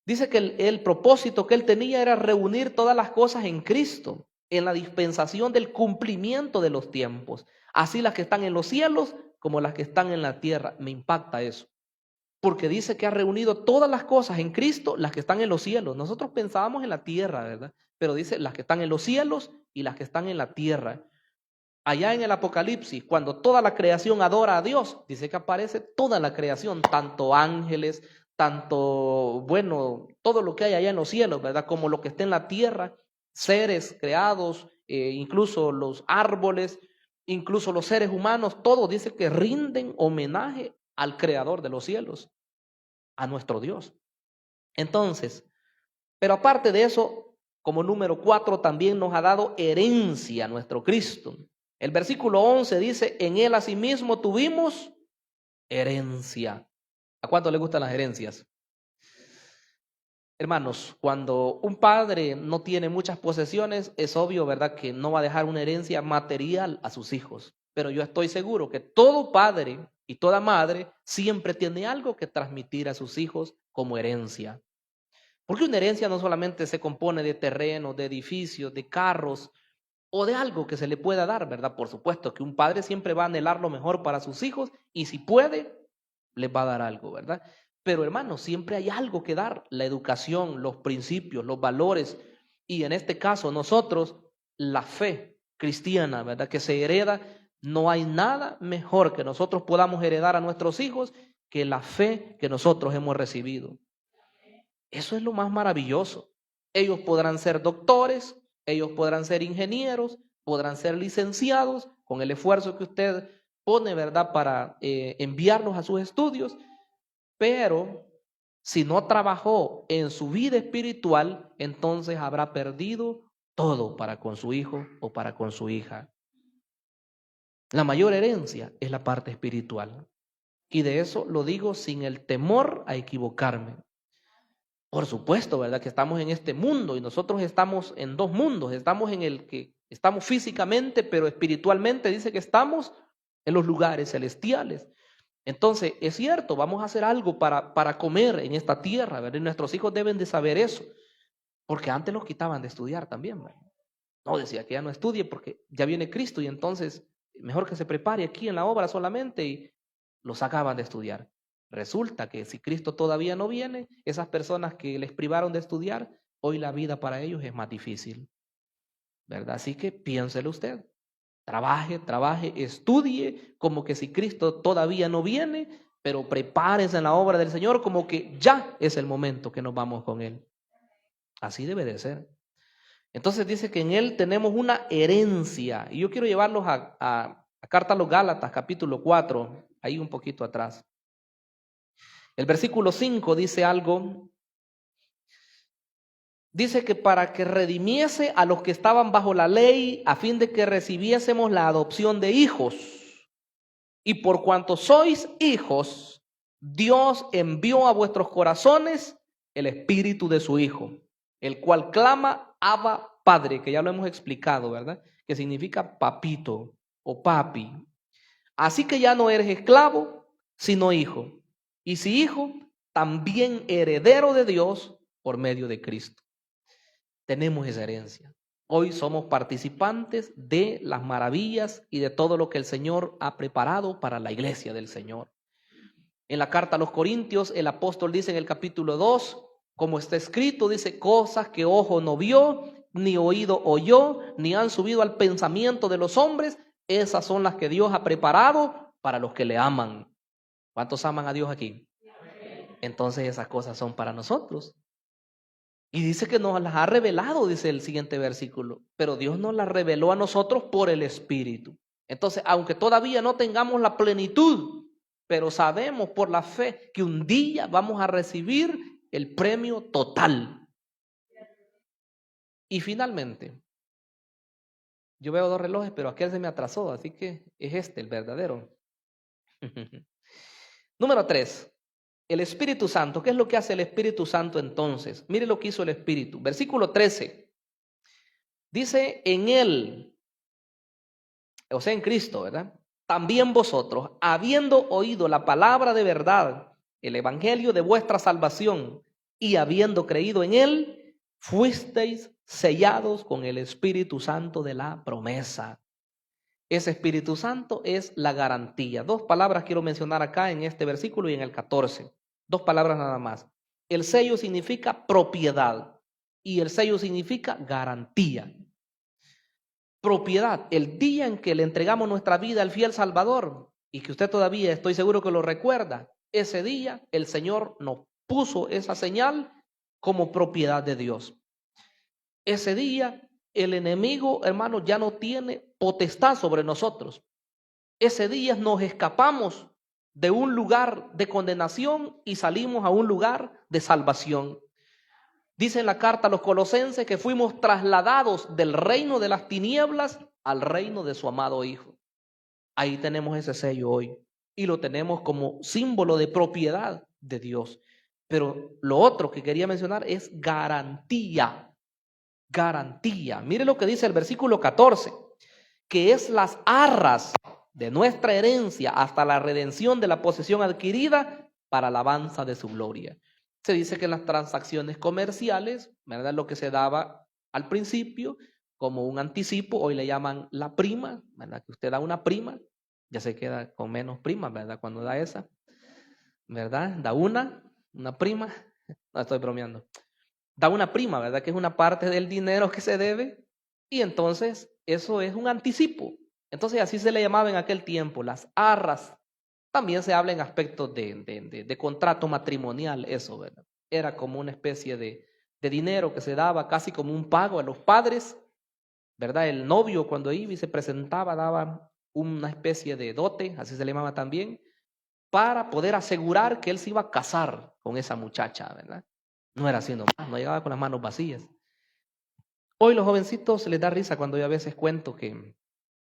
Dice que el propósito que él tenía era reunir todas las cosas en Cristo, en la dispensación del cumplimiento de los tiempos, así las que están en los cielos como las que están en la tierra. Me impacta eso. Porque dice que ha reunido todas las cosas en Cristo, las que están en los cielos. Nosotros pensábamos en la tierra, ¿verdad? Pero dice las que están en los cielos y las que están en la tierra. Allá en el Apocalipsis, cuando toda la creación adora a Dios, dice que aparece toda la creación, tanto ángeles, tanto, todo lo que hay allá en los cielos, ¿verdad? Como lo que está en la tierra. seres creados, incluso los árboles, incluso los seres humanos, todos dice que rinden homenaje al Creador de los cielos, a nuestro Dios. Entonces, pero aparte de eso, como número 4, también nos ha dado herencia a nuestro Cristo. El versículo 11 dice, en Él asimismo tuvimos herencia. ¿A cuánto le gustan las herencias? Hermanos, cuando un padre no tiene muchas posesiones, es obvio, ¿verdad?, que no va a dejar una herencia material a sus hijos. Pero yo estoy seguro que todo padre y toda madre siempre tiene algo que transmitir a sus hijos como herencia. Porque una herencia no solamente se compone de terrenos, de edificios, de carros o de algo que se le pueda dar, ¿verdad? Por supuesto que un padre siempre va a anhelar lo mejor para sus hijos y si puede, les va a dar algo, ¿verdad? Pero hermanos, siempre hay algo que dar, la educación, los principios, los valores y en este caso nosotros, la fe cristiana, ¿verdad? Que se hereda, no hay nada mejor que nosotros podamos heredar a nuestros hijos que la fe que nosotros hemos recibido. Eso es lo más maravilloso. Ellos podrán ser doctores, ellos podrán ser ingenieros, podrán ser licenciados con el esfuerzo que usted pone, ¿verdad?, para enviarlos a sus estudios, pero si no trabajó en su vida espiritual, entonces habrá perdido todo para con su hijo o para con su hija. La mayor herencia es la parte espiritual. Y de eso lo digo sin el temor a equivocarme. Por supuesto, ¿verdad?, que estamos en este mundo y nosotros estamos en dos mundos. Estamos en el que estamos físicamente, pero espiritualmente dice que estamos en los lugares celestiales. Entonces, es cierto, vamos a hacer algo para comer en esta tierra, ¿verdad? Y nuestros hijos deben de saber eso, porque antes los quitaban de estudiar también, ¿verdad? No, decía que ya no estudie porque ya viene Cristo y entonces mejor que se prepare aquí en la obra solamente y los sacaban de estudiar. Resulta que si Cristo todavía no viene, esas personas que les privaron de estudiar, hoy la vida para ellos es más difícil, ¿verdad? Así que piénselo usted. Trabaje, estudie como que si Cristo todavía no viene, pero prepárese en la obra del Señor como que ya es el momento que nos vamos con Él. Así debe de ser. Entonces dice que en Él tenemos una herencia. Y yo quiero llevarlos a Carta a los Gálatas, capítulo 4, ahí un poquito atrás. El versículo 5 dice algo. Dice que para que redimiese a los que estaban bajo la ley, a fin de que recibiésemos la adopción de hijos. Y por cuanto sois hijos, Dios envió a vuestros corazones el espíritu de su Hijo, el cual clama, Abba, Padre, que ya lo hemos explicado, ¿verdad? Que significa papito o papi. Así que ya no eres esclavo, sino hijo. Y si hijo, también heredero de Dios por medio de Cristo. Tenemos esa herencia. Hoy somos participantes de las maravillas y de todo lo que el Señor ha preparado para la iglesia del Señor. En la carta a los Corintios, el apóstol dice en el capítulo 2, como está escrito, dice, cosas que ojo no vio, ni oído oyó, ni han subido al pensamiento de los hombres, esas son las que Dios ha preparado para los que le aman. ¿Cuántos aman a Dios aquí? Entonces esas cosas son para nosotros. Y dice que nos las ha revelado, dice el siguiente versículo, pero Dios nos las reveló a nosotros por el Espíritu. Entonces, aunque todavía no tengamos la plenitud, pero sabemos por la fe que un día vamos a recibir el premio total. Y finalmente, yo veo dos relojes, pero aquel se me atrasó, así que es este el verdadero. Número 3. El Espíritu Santo. ¿Qué es lo que hace el Espíritu Santo entonces? Mire lo que hizo el Espíritu. Versículo 13. Dice, en Él, o sea, en Cristo, ¿verdad? También vosotros, habiendo oído la palabra de verdad, el evangelio de vuestra salvación, y habiendo creído en Él, fuisteis sellados con el Espíritu Santo de la promesa. Ese Espíritu Santo es la garantía. Dos palabras quiero mencionar acá en este versículo y en el 14. Dos palabras nada más. El sello significa propiedad y el sello significa garantía. Propiedad, el día en que le entregamos nuestra vida al fiel Salvador y que usted todavía estoy seguro que lo recuerda, ese día el Señor nos puso esa señal como propiedad de Dios. Ese día el enemigo, hermanos, ya no tiene potestad sobre nosotros. Ese día nos escapamos de un lugar de condenación y salimos a un lugar de salvación. Dice en la carta a los Colosenses que fuimos trasladados del reino de las tinieblas al reino de su amado Hijo. Ahí tenemos ese sello hoy y lo tenemos como símbolo de propiedad de Dios. Pero lo otro que quería mencionar es garantía. Garantía. Mire lo que dice el versículo 14, que es las arras de nuestra herencia hasta la redención de la posesión adquirida para alabanza de su gloria. Se dice que en las transacciones comerciales, ¿verdad? Lo que se daba al principio como un anticipo, hoy le llaman la prima, ¿verdad? Que usted da una prima, ya se queda con menos prima, ¿verdad? Cuando da esa, ¿verdad? Da una prima, no estoy bromeando. Da una prima, ¿verdad? Que es una parte del dinero que se debe, y entonces eso es un anticipo. Entonces así se le llamaba en aquel tiempo, las arras. También se habla en aspectos de contrato matrimonial, eso, ¿verdad? Era como una especie de dinero que se daba casi como un pago a los padres, ¿verdad? El novio cuando iba y se presentaba daba una especie de dote, así se le llamaba también, para poder asegurar que él se iba a casar con esa muchacha, ¿verdad? No era así nomás, no llegaba con las manos vacías. Hoy los jovencitos les da risa cuando yo a veces cuento que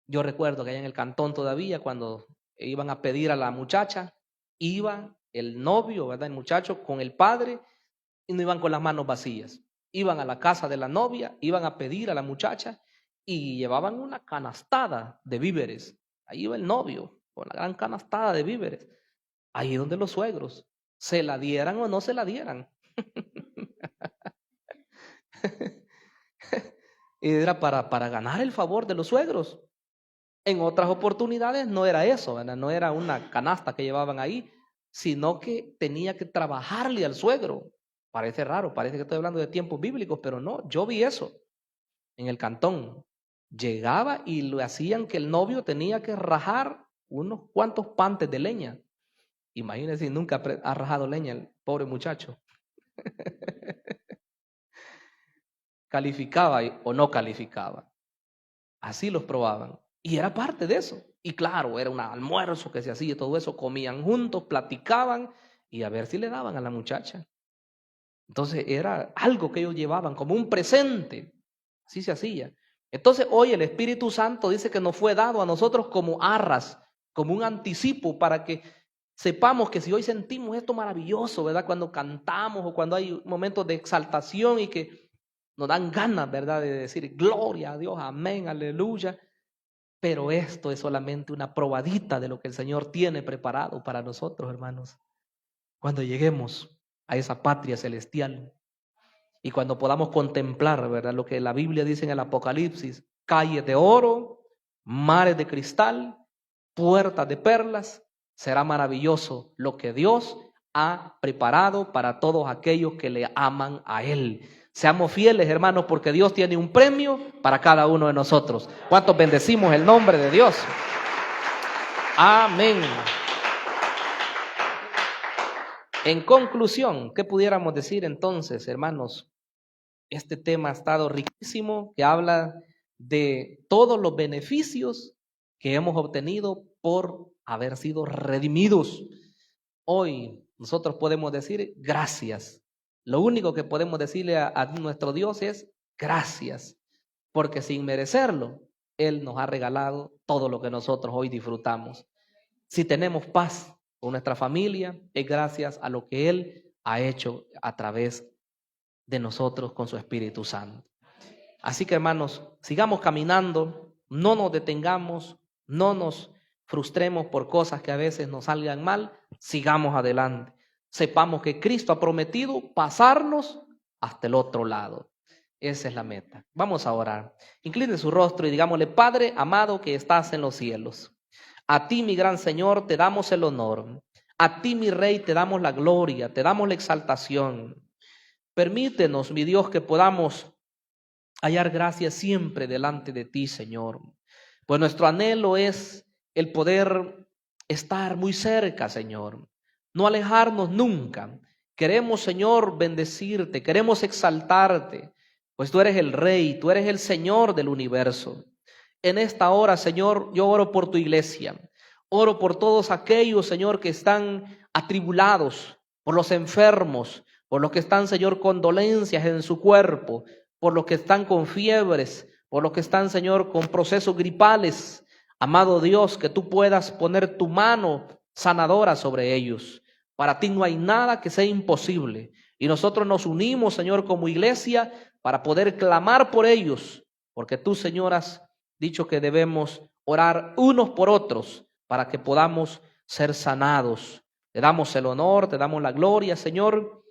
yo recuerdo que allá en el cantón todavía, cuando iban a pedir a la muchacha, iba el novio, ¿verdad? El muchacho con el padre y no iban con las manos vacías. Iban a la casa de la novia, iban a pedir a la muchacha y llevaban una canastada de víveres. Ahí iba el novio con la gran canastada de víveres. Ahí donde los suegros, se la dieran o no se la dieran. Era para ganar el favor de los suegros. En otras oportunidades no era eso, ¿verdad? No era una canasta que llevaban ahí, sino que tenía que trabajarle al suegro. Parece raro, parece que estoy hablando de tiempos bíblicos, pero no, yo vi eso en el cantón. Llegaba y lo hacían que el novio tenía que rajar unos cuantos pantes de leña. Imagínense si nunca ha rajado leña el pobre muchacho. Calificaba o no calificaba. Así los probaban. Y era parte de eso. Y claro, era un almuerzo que se hacía y todo eso. Comían juntos, platicaban y a ver si le daban a la muchacha. Entonces era algo que ellos llevaban como un presente. Así se hacía. Entonces hoy el Espíritu Santo dice que nos fue dado a nosotros como arras, como un anticipo para que sepamos que si hoy sentimos esto maravilloso, ¿verdad? Cuando cantamos o cuando hay momentos de exaltación y que nos dan ganas, ¿verdad? De decir gloria a Dios, amén, aleluya. Pero esto es solamente una probadita de lo que el Señor tiene preparado para nosotros, hermanos. Cuando lleguemos a esa patria celestial y cuando podamos contemplar, ¿verdad? Lo que la Biblia dice en el Apocalipsis, calles de oro, mares de cristal, puertas de perlas, será maravilloso lo que Dios ha preparado para todos aquellos que le aman a Él. Seamos fieles, hermanos, porque Dios tiene un premio para cada uno de nosotros. ¿Cuántos bendecimos el nombre de Dios? Amén. En conclusión, ¿qué pudiéramos decir entonces, hermanos? Este tema ha estado riquísimo, que habla de todos los beneficios que hemos obtenido por haber sido redimidos. Hoy nosotros podemos decir gracias. Lo único que podemos decirle a nuestro Dios es gracias, porque sin merecerlo, Él nos ha regalado todo lo que nosotros hoy disfrutamos. Si tenemos paz con nuestra familia, es gracias a lo que Él ha hecho a través de nosotros con su Espíritu Santo. Así que, hermanos, sigamos caminando, no nos detengamos, no nos frustremos por cosas que a veces nos salgan mal, sigamos adelante. Sepamos que Cristo ha prometido pasarnos hasta el otro lado. Esa es la meta. Vamos a orar. Incline su rostro y digámosle: Padre amado que estás en los cielos, a ti, mi gran Señor, te damos el honor. A ti, mi Rey, te damos la gloria, te damos la exaltación. Permítenos, mi Dios, que podamos hallar gracia siempre delante de ti, Señor. Pues nuestro anhelo es el poder estar muy cerca, Señor. No alejarnos nunca. Queremos, Señor, bendecirte, queremos exaltarte. Pues pues tú eres el Rey, tú eres el Señor del universo. En esta hora, Señor, yo oro por tu iglesia. Oro por todos aquellos, Señor, que están atribulados, por los enfermos, por los que están, Señor, con dolencias en su cuerpo, por los que están con fiebres, por los que están, Señor, con procesos gripales. Amado Dios, que tú puedas poner tu mano sanadora sobre ellos. Para ti no hay nada que sea imposible. Y nosotros nos unimos, Señor, como iglesia para poder clamar por ellos, porque tú, Señor, has dicho que debemos orar unos por otros para que podamos ser sanados. Te damos el honor, te damos la gloria, Señor,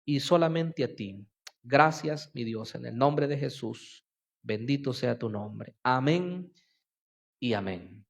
y solamente a ti. Gracias, mi Dios, en el nombre de Jesús. Bendito sea tu nombre. Amén y amén.